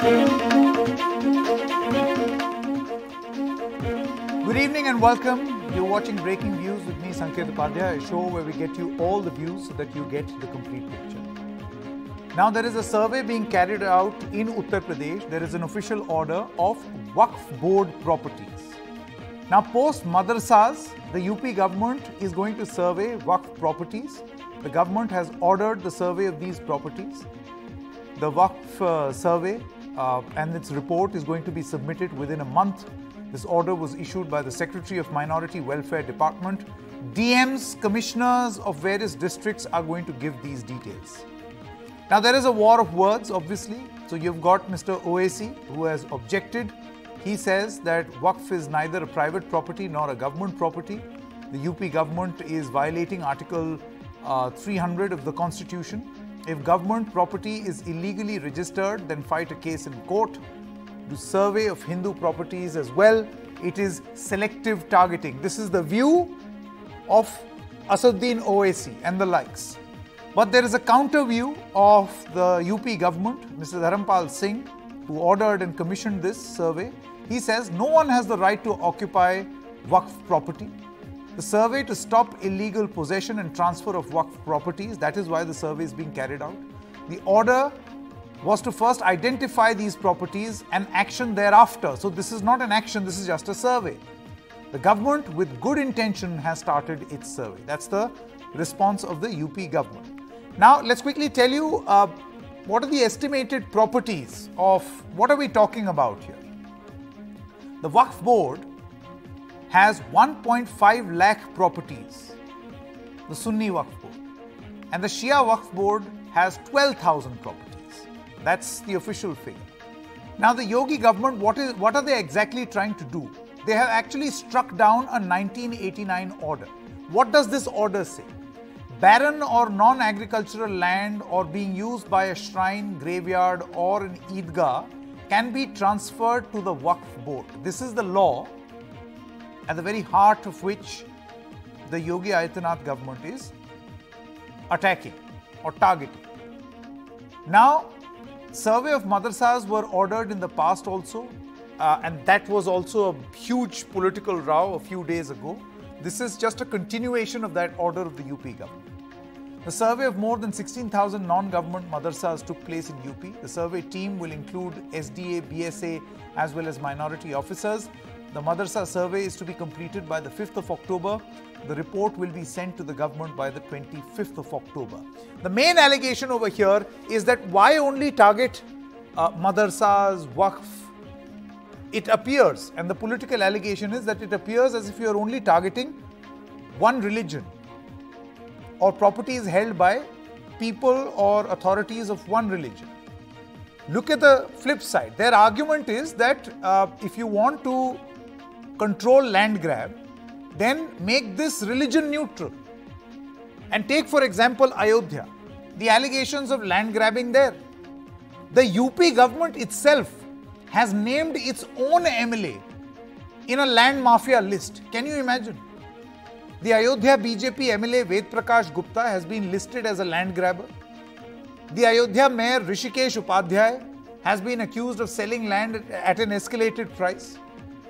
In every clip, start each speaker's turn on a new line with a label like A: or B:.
A: Good evening and welcome. You're watching Breaking Views with me, Sanket Upadhyay, a show where we get you all the views so that you get the complete picture. Now, there is a survey being carried out in Uttar Pradesh. There is an official order of Waqf board properties. Now, post madrasas, the UP government is going to survey Waqf properties. The government has ordered the survey of these properties. The Waqf survey and its report is going to be submitted within a month. This order was issued by the Secretary of Minority Welfare Department. DMs, commissioners of various districts are going to give these details. Now, there is a war of words, obviously. So you've got Mr. OAC, who has objected. He says that Waqf is neither a private property nor a government property. The UP government is violating Article 300 of the Constitution. If government property is illegally registered, then fight a case in court. Do survey of Hindu properties as well. It is selective targeting. This is the view of Asaduddin Owaisi and the likes. But there is a counter view of the UP government, Mr. Dharampal Singh, who ordered and commissioned this survey. He says no one has the right to occupy Waqf property. The survey to stop illegal possession and transfer of Waqf properties, that is why the survey is being carried out. The order was to first identify these properties and action thereafter. So this is not an action, this is just a survey. The government with good intention has started its survey. That's the response of the UP government. Now let's quickly tell you what are the estimated properties of, what are we talking about here? The Waqf board has 1.5 lakh properties, the Sunni Waqf board, and the Shia Waqf board has 12,000 properties. That's the official figure. Now, the Yogi government, what are they exactly trying to do? They have actually struck down a 1989 order. What does this order say? Barren or non-agricultural land or being used by a shrine, graveyard or an Eidgah can be transferred to the Waqf board. This is the law at the very heart of which the Yogi Adityanath government is attacking or targeting. Now, survey of madrasas were ordered in the past also, and that was also a huge political row a few days ago. This is just a continuation of that order of the UP government. The survey of more than 16,000 non-government madrasas took place in UP. The survey team will include SDA, BSA as well as minority officers. The madrasa survey is to be completed by the 5th of October. The report will be sent to the government by the 25th of October. The main allegation over here is that why only target madrasas, Waqf? It appears, and the political allegation is that it appears as if you are only targeting one religion or properties held by people or authorities of one religion. Look at the flip side. Their argument is that if you want to control land grab, then make this religion neutral. And take, for example, Ayodhya. The allegations of land grabbing there. The UP government itself has named its own MLA in a land mafia list. Can you imagine? The Ayodhya BJP MLA Ved Prakash Gupta has been listed as a land grabber. The Ayodhya Mayor Rishikesh Upadhyay has been accused of selling land at an escalated price.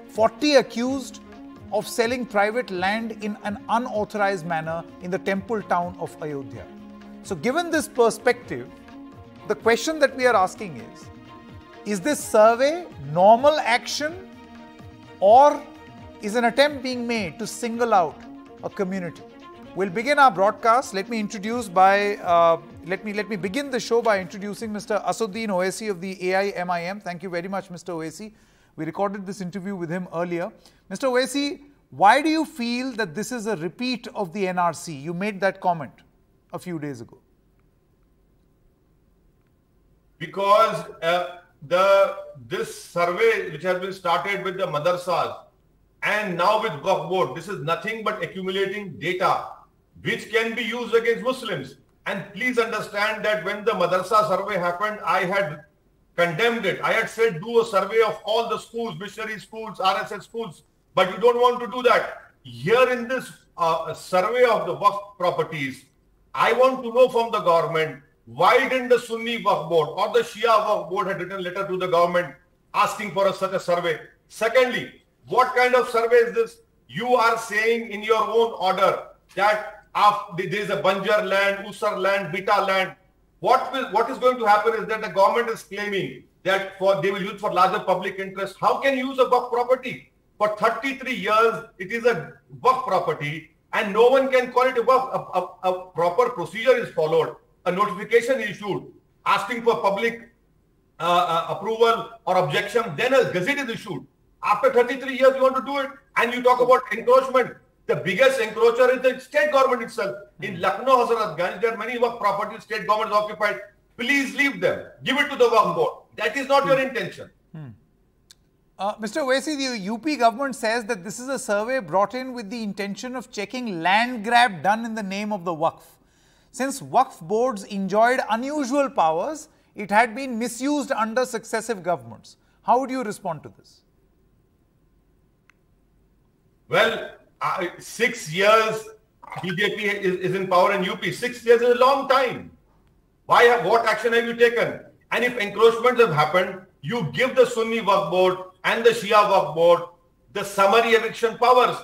A: 40 accused of selling private land in an unauthorized manner in the temple town of Ayodhya. So given this perspective, the question that we are asking is this survey normal action or is an attempt being made to single out a community? We'll begin our broadcast. Let me begin the show by introducing Mr. Asaduddin Owaisi of the AIMIM. Thank you very much, Mr. Owaisi. We recorded this interview with him earlier. Mr. Owaisi, why do you feel that this is a repeat of the NRC? You made that comment a few days ago.
B: Because this survey which has been started with the madrasas and now with Waqf board, this is nothing but accumulating data which can be used against Muslims. And please understand that when the madrasa survey happened, I had condemned it. I had said do a survey of all the schools, missionary schools, RSS schools, but you don't want to do that. Here in this survey of the Waqf properties, I want to know from the government why didn't the Sunni Waqf Board or the Shia Waqf Board had written a letter to the government asking for such a survey? Secondly, what kind of survey is this? You are saying in your own order that there is a Banjar land, Usar land, Bita land. What is going to happen is that the government is claiming that they will use for larger public interest. How can you use a Waqf property? For 33 years, it is a Waqf property and no one can call it a Waqf. A proper procedure is followed. A notification issued asking for public approval or objection. Then a gazette is issued. After 33 years, you want to do it and you talk about encroachment. The biggest encroacher is the state government itself. In Lucknow, Hazratganj, there are many Waqf properties state government has occupied. Please leave them. Give it to the Waqf board. That is not your intention.
A: Mr. Owaisi, the UP government says that this is a survey brought in with the intention of checking land grab done in the name of the Waqf. Since Waqf boards enjoyed unusual powers, it had been misused under successive governments. How would you respond to this?
B: Well, 6 years BJP is in power in UP. 6 years is a long time. What action have you taken? And if encroachments have happened, you give the Sunni Waqf Board and the Shia Waqf Board the summary eviction powers.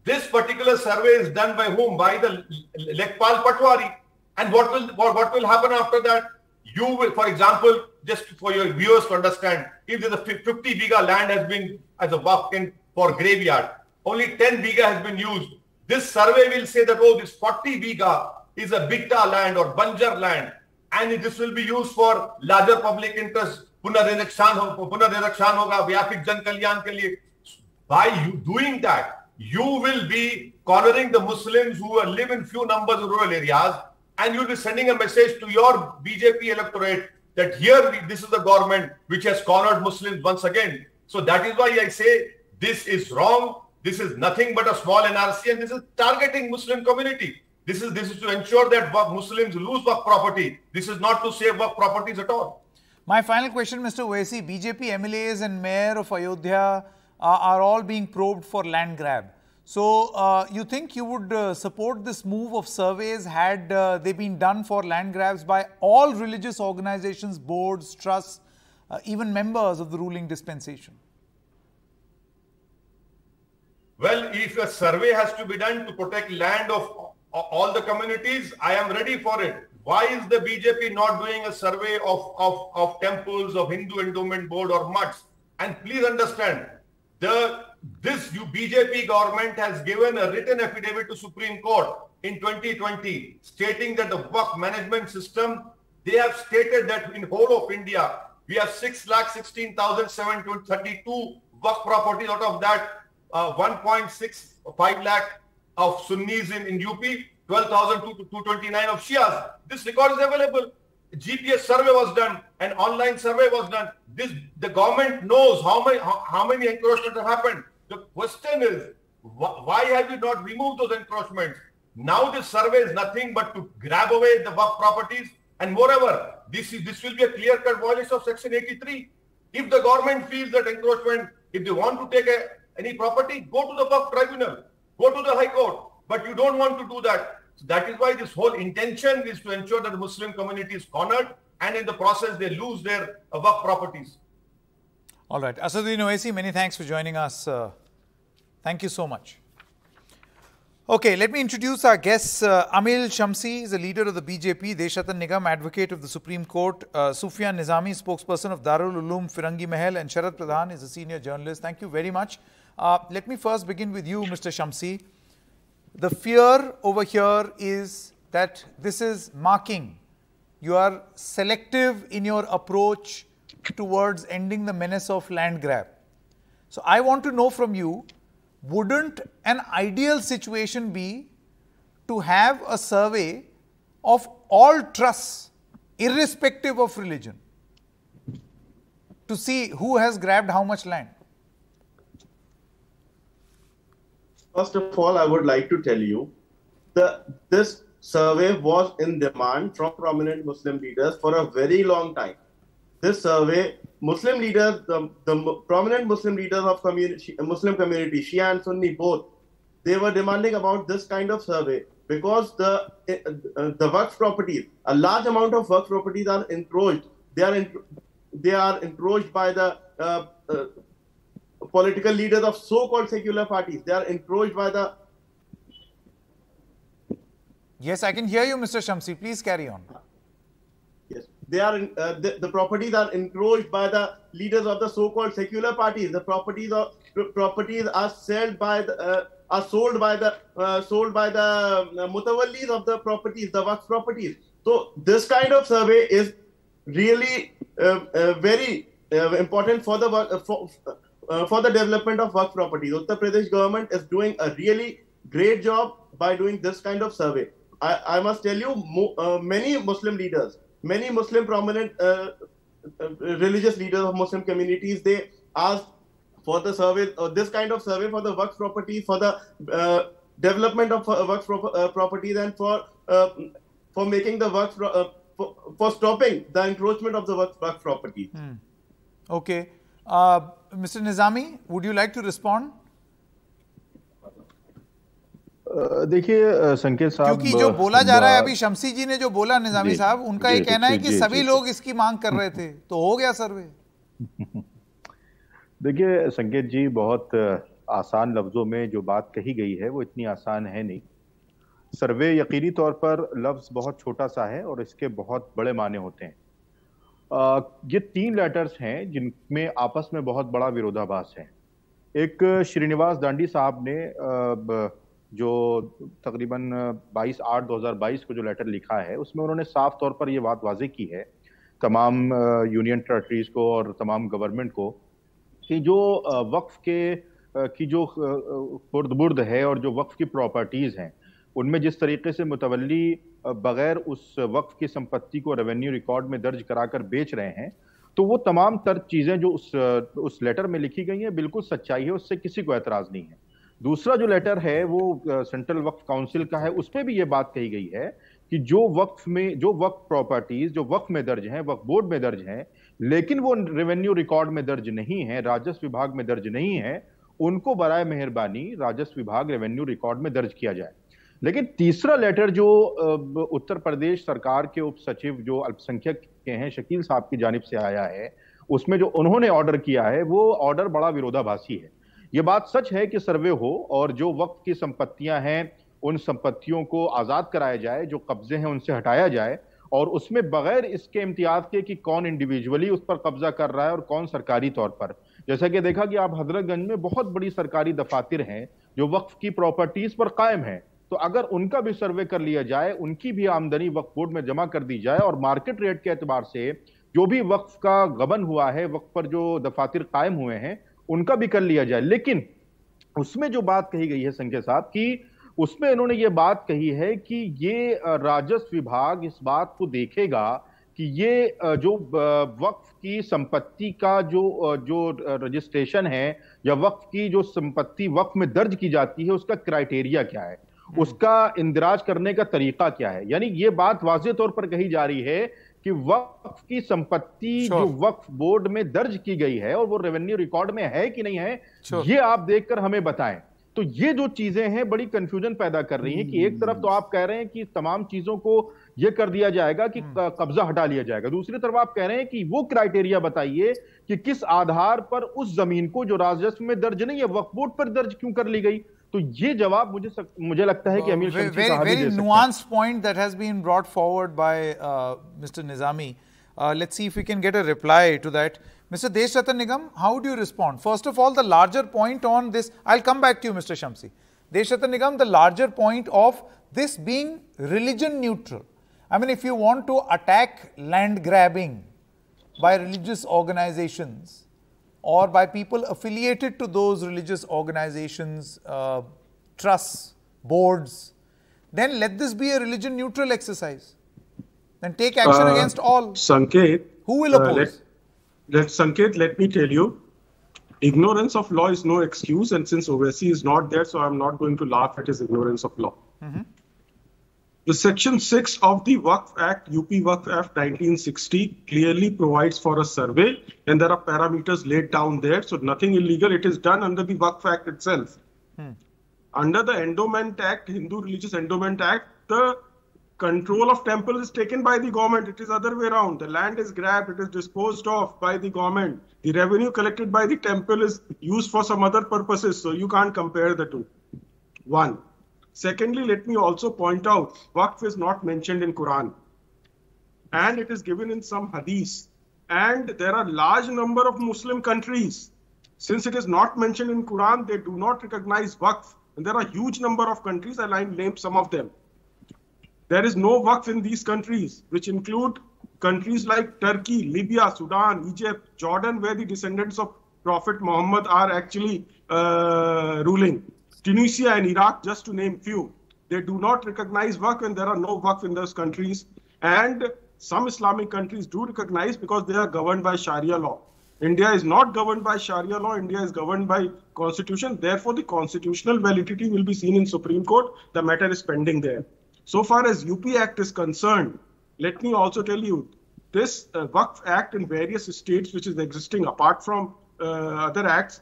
B: This particular survey is done by whom? By the Lekpal Patwari. And what will happen after that? You will, for example, just for your viewers to understand, if there's a 50 biga land has been as a Waqf in for graveyard, only 10 biga has been used. This survey will say that, oh, this 40 biga is a Bigta land or Banjar land, and this will be used for larger public interest. Punarnirshan hoga, Vyapik Jan Kalyan ke liye. By you doing that, you will be cornering the Muslims who live in few numbers in rural areas, and you'll be sending a message to your BJP electorate that here this is the government which has cornered Muslims once again. So that is why I say this is wrong. This is nothing but a small NRC, and this is targeting Muslim community. This is to ensure that Muslims lose Waqf property. This is not to save Waqf properties at all.
A: My final question, Mr. Owaisi, BJP MLAs and Mayor of Ayodhya are all being probed for land grab. So, you think you would support this move of surveys had they been done for land grabs by all religious organizations, boards, trusts, even members of the ruling dispensation?
B: Well, if a survey has to be done to protect land of all the communities, I am ready for it. Why is the BJP not doing a survey of temples, of Hindu Endowment Board or mutts? And please understand, this BJP government has given a written affidavit to Supreme Court in 2020 stating that the Waqf management system, they have stated that in whole of India, we have 6,16,732 Waqf properties. Out of that, 1.65 lakh of Sunnis in UP, 12,229 of Shias. This record is available. GPS survey was done, an online survey was done. The government knows how many encroachments have happened. The question is, why have you not removed those encroachments? Now this survey is nothing but to grab away the Waqf properties, and moreover, this will be a clear-cut violation of Section 83. If the government feels that encroachment, if they want to take any property, go to the Waqf tribunal, go to the High Court. But you don't want to do that. So that is why this whole intention is to ensure that the Muslim community is cornered, and in the process they lose their Waqf properties.
A: All right. Asaduddin Owaisi, many thanks for joining us. Thank you so much. Okay, let me introduce our guests. Amil Shamsi is a leader of the BJP, Deshatan Nigam, advocate of the Supreme Court, Sufyan Nizami, spokesperson of Darul Uloom Firangi Mahal, and Sharad Pradhan is a senior journalist. Thank you very much. Let me first begin with you, Mr. Shamsi. The fear over here is that this is marking. You are selective in your approach towards ending the menace of land grab. So I want to know from you, wouldn't an ideal situation be to have a survey of all trusts, irrespective of religion, to see who has grabbed how much land?
C: First of all, I would like to tell you that this survey was in demand from prominent Muslim leaders for a very long time. This survey, Muslim leaders, the prominent Muslim leaders of Muslim community, Shia and Sunni both, they were demanding about this kind of survey because the Waqf properties, a large amount of Waqf properties are encroached. They are encroached by the political leaders of so-called secular parties. They are encroached by the...
A: Yes, I can hear you, Mr. Shamsi. Please carry on.
C: Yes, they are the properties are encroached by the leaders of the so-called secular parties. The properties are sold by the mutawallis of the properties, the Waqf properties. So this kind of survey is really very important for the development of Waqf properties. Uttar Pradesh government is doing a really great job by doing this kind of survey. I must tell you, many Muslim leaders, many Muslim prominent religious leaders of Muslim communities, they asked for the survey, this kind of survey for the Waqf properties, for the development of Waqf properties, and for making the Waqf, for stopping the encroachment of the Waqf properties.
A: Okay. Mr. Nizami, would you like to respond?
D: देखिए संकेत साहब,
A: क्योंकि जो बोला जा रहा है अभी शमसी जी ने जो बोला निजामी साहब, उनका ये कहना है कि सभी लोग इसकी मांग कर रहे थे, तो हो गया सर्वे।
D: देखिए संकेत जी, बहुत आसान लफ्जों में जो बात कही गई है वो इतनी आसान है नहीं। सर्वे यकीनी तौर पर लफ्ज बहुत छोटा सा है और इसके बहुत बड़े माने होते हैं। ये 3 लेटर्स हैं जिनमें आपस में बहुत बड़ा विरोधाभास है। एक श्रीनिवास दांडी साहब ने जो तकरीबन 22/8/2022 को जो लेटर लिखा है, उसमें उन्होंने साफ तौर पर ये बात वाज़ेह की है तमाम यूनियन टेरिटरीज को और तमाम गवर्नमेंट को कि जो वक्फ की जो खुर्द-बुर्द है और जो वक्फ की प्रॉपर्टीज़ हैं, उनमें जिस तरीके से मुतवल्ली बगैर उस वक्फ की संपत्ति को रेवेन्यू रिकॉर्ड में दर्ज कराकर बेच रहे हैं, तो वो तमाम तर चीज़ें जो उस लेटर में लिखी गई हैं बिल्कुल सच्चाई है, उससे किसी को एतराज़ नहीं है। दूसरा जो लेटर है वो सेंट्रल वक्फ काउंसिल का है, उसमें भी ये बात कही गई है कि जो वक्फ प्रॉपर्टीज जो वक्फ में दर्ज हैं, वक्फ बोर्ड में दर्ज हैं, लेकिन वो रेवेन्यू रिकॉर्ड में दर्ज नहीं है, राजस्व विभाग में दर्ज नहीं है, उनको बराए मेहरबानी राजस्व विभाग रेवेन्यू रिकॉर्ड में दर्ज किया जाए। लेकिन तीसरा लेटर जो उत्तर प्रदेश सरकार के उप सचिव जो अल्पसंख्यक के हैं शकील साहब की जानिब से आया है, उसमें जो उन्होंने ऑर्डर किया है वो ऑर्डर बड़ा विरोधाभासी है। ये बात सच है कि सर्वे हो और जो वक्फ की संपत्तियां हैं उन संपत्तियों को आजाद कराया जाए, जो कब्जे हैं उनसे हटाया जाए, और उसमें बगैर इसके इम्तियाज के कि कौन इंडिविजुअली उस पर कब्जा कर रहा है और कौन सरकारी तौर पर। जैसा कि देखा कि आप हजरतगंज में बहुत बड़ी सरकारी दफातर हैं जो वक्फ की प्रॉपर्टीज पर कायम है, तो अगर उनका भी सर्वे कर लिया जाए, उनकी भी आमदनी वक्फ बोर्ड में जमा कर दी जाए और मार्केट रेट के एतबार से जो भी वक्फ का गबन हुआ है, वक्फ पर जो दफातर कायम हुए हैं, उनका भी कर लिया जाए। लेकिन उसमें जो बात कही गई है संजय साहब की, उसमें इन्होंने ये बात कही है कि ये राजस्व विभाग इस बात को देखेगा कि ये जो वक्फ की संपत्ति का जो रजिस्ट्रेशन है या वक्फ की जो संपत्ति वक्फ में दर्ज की जाती है उसका क्राइटेरिया क्या है, उसका इंदिराज करने का तरीका क्या है। यानी ये बात वाज़ेह तौर पर कही जा रही है कि वक्फ की संपत्ति जो वक्फ बोर्ड में दर्ज की गई है और वो रेवेन्यू रिकॉर्ड में है कि नहीं है, ये आप देखकर हमें बताएं। तो ये जो चीजें हैं बड़ी कंफ्यूजन पैदा कर रही हैं कि एक तरफ तो आप कह रहे हैं कि तमाम चीजों को ये कर दिया जाएगा कि कब्जा हटा लिया जाएगा, दूसरी तरफ आप कह रहे हैं कि वो क्राइटेरिया बताइए कि किस आधार पर उस जमीन को जो राजस्व में दर्ज नहीं है वक्फ बोर्ड पर दर्ज क्यों कर ली गई। तो ये जवाब मुझे लगता है कि अमीर शमसी साहब
A: very nuanced point that has been brought forward by Mr. Nizami. Let's see if we can get a reply to that. Mr. Deshratan Nigam, how do you respond? First of all, the larger point on this, I'll come back to you, Mr. Shamsi. Deshratan Nigam, the larger point of this being religion neutral. I mean, if you want to attack land grabbing by religious organizations or by people affiliated to those religious organizations, trusts, boards, then let this be a religion neutral exercise. Then take action against all.
E: Sanket,
A: who will oppose?
E: Sanket, let me tell you, ignorance of law is no excuse, and since Owaisi is not there, so I'm not going to laugh at his ignorance of law. The Section 6 of the Waqf Act, UP Waqf Act 1960, clearly provides for a survey, and there are parameters laid down there, so nothing illegal. It is done under the Waqf Act itself. under the Endowment Act, Hindu Religious Endowment Act, the control of temple is taken by the government. It is other way around. The land is grabbed, it is disposed of by the government. The revenue collected by the temple is used for some other purposes. So you can't compare the two. One. Secondly, let me also point out, Waqf is not mentioned in Quran. And it is given in some hadith. And there are large number of Muslim countries. Since it is not mentioned in Quran, they do not recognize Waqf. And there are huge number of countries, and I named some of them. There is no Waqf in these countries, which include countries like Turkey, Libya, Sudan, Egypt, Jordan, where the descendants of Prophet Muhammad are actually ruling. Tunisia and Iraq, just to name few. They do not recognize Waqf, and there are no Waqf in those countries. And some Islamic countries do recognize because they are governed by Sharia law. India is not governed by Sharia law. India is governed by constitution. Therefore, the constitutional validity will be seen in Supreme Court. The matter is pending there. So far as UP Act is concerned, let me also tell you, this Waqf Act in various states which is existing apart from other acts,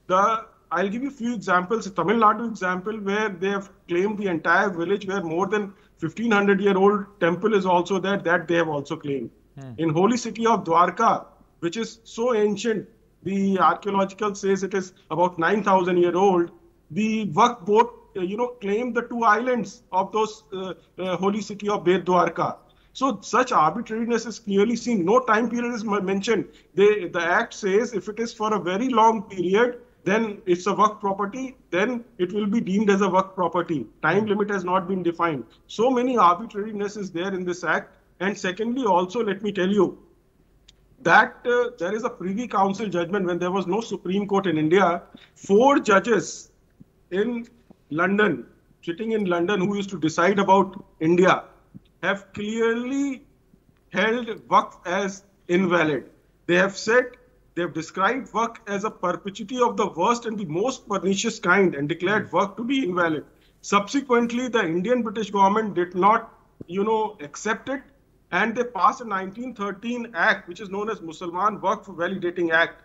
E: I'll give you a few examples. A Tamil Nadu example where they have claimed the entire village where more than 1500-year-old temple is also there, that they have also claimed. In holy city of Dwarka, which is so ancient, the archaeological says it is about 9,000-year-old, the Waqf board claimed the 2 islands of those holy city of Bet Dwarka. So such arbitrariness is clearly seen. No time period is mentioned. The act says if it is for a very long period, then it's a Waqf property, then it will be deemed as a Waqf property. Time limit has not been defined. So many arbitrariness is there in this act. And secondly, also let me tell you that there is a Privy Council judgment when there was no Supreme Court in India. 4 judges in London, sitting in London, who used to decide about India, have clearly held Waqf as invalid. They have said, they have described Waqf as a perpetuity of the worst and the most pernicious kind and declared Waqf to be invalid. Subsequently, the Indian British government did not, accept it, and they passed a 1913 Act, which is known as Mussalman Waqf Validating Act,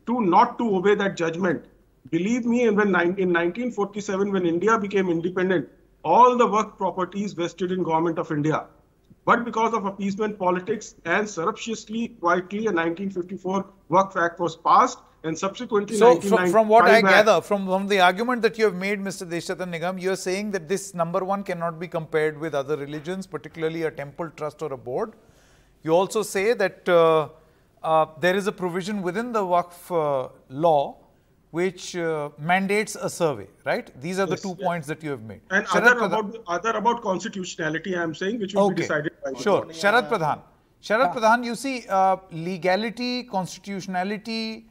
E: not to obey that judgment. Believe me, in 1947, when India became independent, all the Waqf properties vested in Government of India. But because of appeasement politics and surreptitiously, quietly, a 1954 Waqf Act was passed, and subsequently...
A: So, from what I gather, from the argument that you have made, Mr. Deshatan Nigam, you are saying that this number 1 cannot be compared with other religions, particularly a temple trust or a board. You also say that there is a provision within the Waqf law which mandates a survey, right? These are the 2 points that you have made.
E: And other about constitutionality, I am saying, which will be decided by...
A: Sure. Sharad Pradhan. Sharad Pradhan, you see, legality, constitutionality,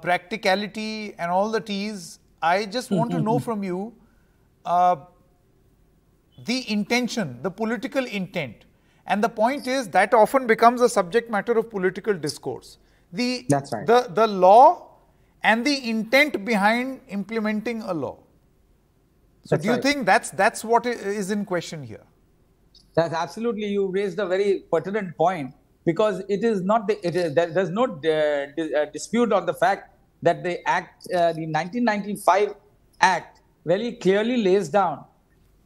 A: practicality and all the T's, I just want to know from you the intention, the political intent. And the point is that often becomes a subject matter of political discourse.
F: That's right.
A: The law and the intent behind implementing a law. So do you think that's what is in question here?
F: That's absolutely, you raised a very pertinent point, because it is not there's no dispute on the fact that the act, the 1995 Act very clearly lays down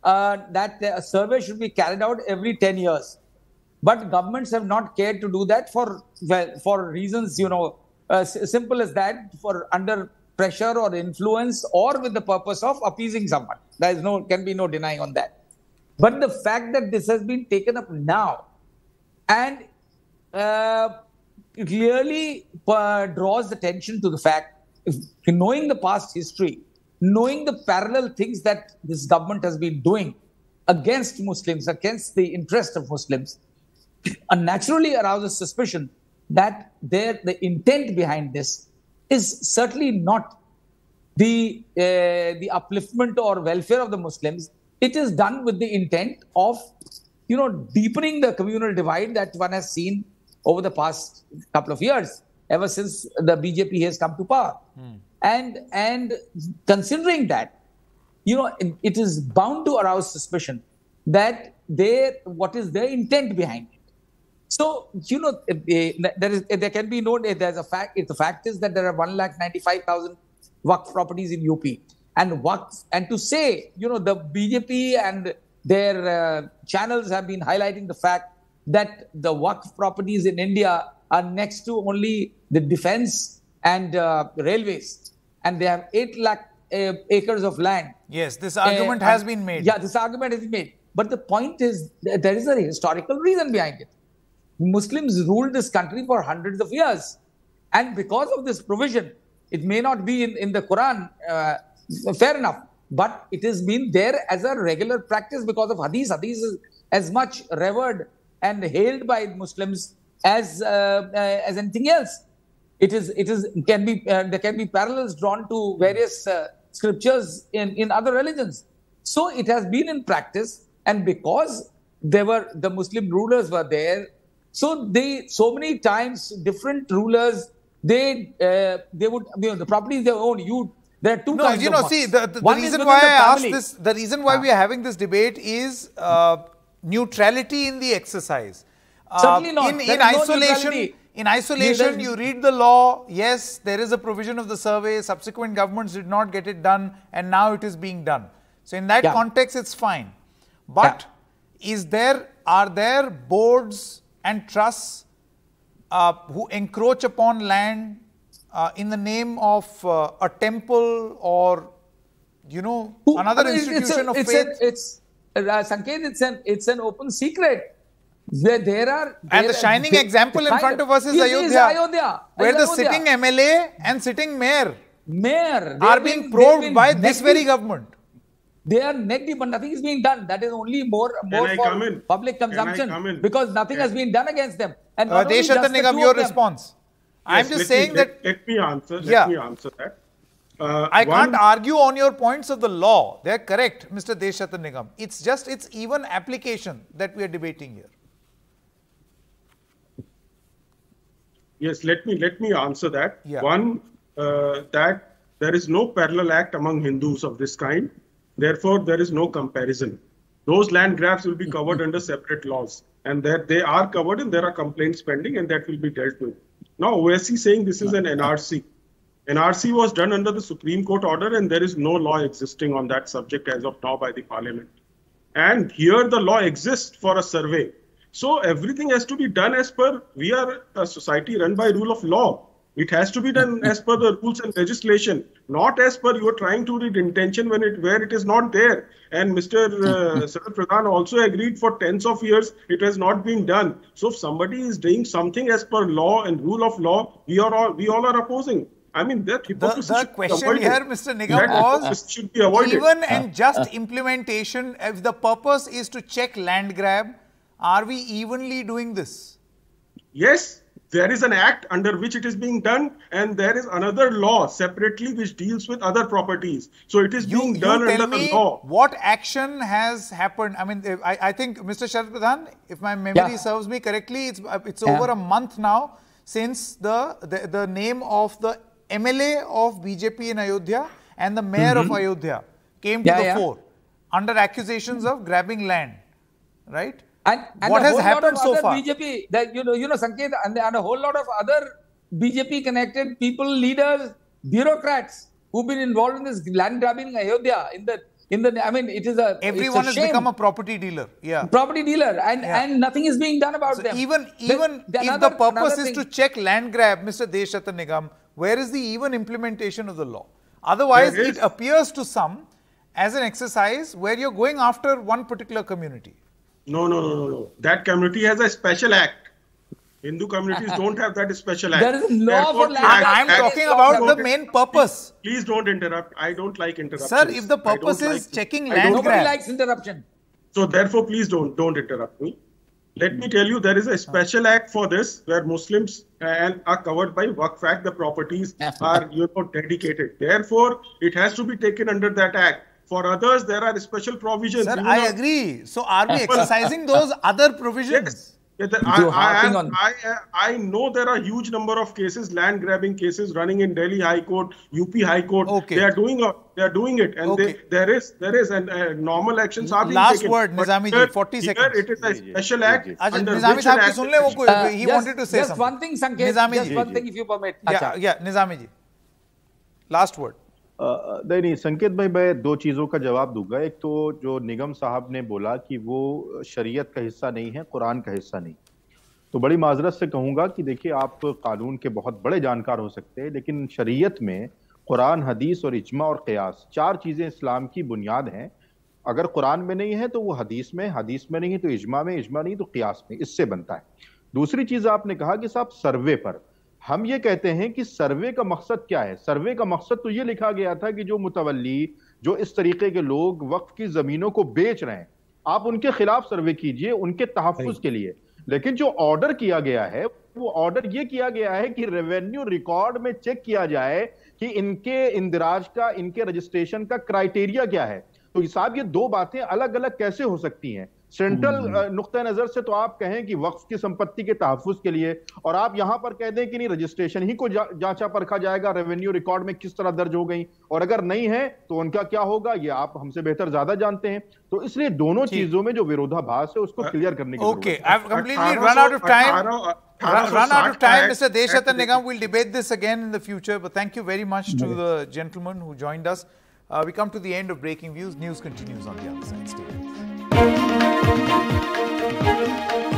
F: that a survey should be carried out every 10 years. But governments have not cared to do that for reasons, simple as that, for under pressure or influence or with the purpose of appeasing someone. There is can be no denying on that. But the fact that this has been taken up now and clearly draws attention to the fact, knowing the past history, knowing the parallel things that this government has been doing against Muslims, against the interest of Muslims, naturally arouses suspicion that the intent behind this is certainly not the upliftment or welfare of the Muslims. It is done with the intent of, deepening the communal divide that one has seen over the past couple of years, ever since the BJP has come to power. And considering that, it is bound to arouse suspicion that what is their intent behind it. So, there can be no, there's a fact, the fact is that there are 1,95,000 Waqf properties in UP. and Waqf, and to say, the BJP and their channels have been highlighting the fact that the Waqf properties in India are next to only the defense and railways, and they have 8 lakh acres of land.
A: Yes, this argument has been made.
F: Yeah, this argument has been made. But the point is, there is a historical reason behind it. Muslims ruled this country for hundreds of years. And because of this provision, it may not be in the Quran, fair enough, but it has been there as a regular practice because of Hadith. Hadith is as much revered and hailed by Muslims as anything else. There can be parallels drawn to various scriptures in other religions. So it has been in practice, and because the Muslim rulers were there, so many times different rulers they would, the properties they own. There are two kinds of
A: see, the reason why I asked this, the reason why we are having this debate is neutrality in the exercise.
F: Certainly not.
A: In isolation, you read the law. Yes, there is a provision of the survey. Subsequent governments did not get it done, and now it is being done. So in that context, it's fine. But are there boards and trusts who encroach upon land in the name of a temple or, another institution of faith?
F: Sanket, it's an open secret.
A: And the shining example in front of us is Ayodhya, where the sitting MLA and sitting mayor are being probed by this very government.
F: They are neck deep, but nothing is being done. That is only more for public consumption, because nothing has been done against them. And
A: Deshattan Nigam, your response. I'm just saying that.
E: Let me answer that.
A: I can't argue on your points of the law. They're correct, Mr. Deshattan Nigam. It's just its even application that we are debating here.
E: Yes, let me answer that.
A: Yeah.
E: One, that there is no parallel act among Hindus of this kind. Therefore, there is no comparison. Those land grabs will be covered under separate laws, and that they are covered, and there are complaints pending, and that will be dealt with. Now, OSC saying this is an NRC. NRC was done under the Supreme Court order, and there is no law existing on that subject as of now by the Parliament. And here the law exists for a survey. So everything has to be done as per, we are a society run by rule of law. It has to be done as per the rules and legislation, not as per you are trying to read intention where it is not there. And Mr. Sarat Pradhan also agreed for tens of years it has not been done. So if somebody is doing something as per law and rule of law, we all are opposing. I mean, that hypocrisy
A: the question here, Mr. Nigam, was
E: should be avoided.
A: Even and just implementation, if the purpose is to check land grab, are we evenly doing this?
E: Yes. There is an act under which it is being done, and there is another law separately which deals with other properties. So it is being done under the law.
A: What action has happened? I mean, I think, Mr. Sharat Pradhan, if my memory serves me correctly, it's over a month now since the name of the MLA of BJP in Ayodhya and the mayor of Ayodhya came to the fore under accusations of grabbing land, right?
F: And
A: what has happened so far?
F: BJP, that Sanket, and a whole lot of other BJP connected people, leaders, bureaucrats who've been involved in this land grabbing in Ayodhya. I mean, it is a
A: everyone
F: it's a
A: has
F: shame.
A: become a property dealer. Yeah,
F: property dealer, and nothing is being done about them.
A: Even if the purpose is to check land grab, Mr. Deshattan Nigam, where is the even implementation of the law? Otherwise, it appears to some as an exercise where you're going after one particular community.
E: No. That community has a special act. Hindu communities don't have that special act.
F: There is a law for land.
A: I'm talking about the main purpose.
E: Please don't interrupt. I don't like interruptions.
A: Sir, if the purpose is checking land grab.
F: Nobody likes interruption.
E: So therefore, please don't interrupt me. Let me tell you, there is a special act for this where Muslims are covered by Waqf Act. The properties are dedicated. Therefore, it has to be taken under that act. For others, there are special provisions.
A: Sir, I agree. So, are we exercising those other provisions?
E: Yes. I know there are huge number of cases, land grabbing cases running in Delhi High Court, UP High Court.
A: Okay.
E: They are doing it, and there is and normal actions are being
A: taken.
E: Last
A: word, Nizami ji, 40 seconds.
E: It is a special act.
A: Nizami sahab, he wanted to say
F: just
A: something.
F: One thing, Sanket. Just one thing, if you permit.
A: Yeah, Nizami ji. Last word.
D: नहीं, संकेत भाई, मैं दो चीजों का जवाब दूंगा। एक तो जो निगम साहब ने बोला कि वो शरीयत का हिस्सा नहीं है, कुरान का हिस्सा नहीं, तो बड़ी माजरत से कहूंगा कि देखिए, आप कानून के बहुत बड़े जानकार हो सकते हैं, लेकिन शरीयत में कुरान, हदीस और इज्मा और क़ियास, चार चीजें इस्लाम की बुनियाद हैं। अगर कुरान में नहीं है तो वो हदीस में, हदीस में नहीं है तो इज्मा में, इज्मा नहीं तो क़ियास में, इससे बनता है। दूसरी चीज आपने कहा कि साहब सर्वे पर, हम ये कहते हैं कि सर्वे का मकसद क्या है। सर्वे का मकसद तो ये लिखा गया था कि जो मुतवल्ली, जो इस तरीके के लोग वक्फ की जमीनों को बेच रहे हैं, आप उनके खिलाफ सर्वे कीजिए, उनके तहफ्फुज के लिए। लेकिन जो ऑर्डर किया गया है, वो ऑर्डर ये किया गया है कि रेवेन्यू रिकॉर्ड में चेक किया जाए कि इनके इंदिराज का, इनके रजिस्ट्रेशन का क्राइटेरिया क्या है। तो साहब, ये दो बातें अलग अलग कैसे हो सकती हैं? सेंट्रल नुक्ता नजर से तो आप कहें कि वक्फ की संपत्ति के तहफ्फुज के लिए, और आप यहां पर कह दें कि नहीं, रजिस्ट्रेशन ही को जांचा परखा जाएगा, रेवेन्यू रिकॉर्ड में किस तरह दर्ज हो गई, और अगर नहीं है तो उनका क्या होगा, ये आप हमसे बेहतर ज्यादा जानते हैं। तो इसलिए दोनों चीजों में जो विरोधाभास है उसको क्लियर करने की
A: okay, I have completely run out of time. Mr. Deshathan Nigam, we'll debate this again in the future, but thank you very much to the gentleman who joined us. We come to the end of Breaking Views. News continues on the other side. Stay with us.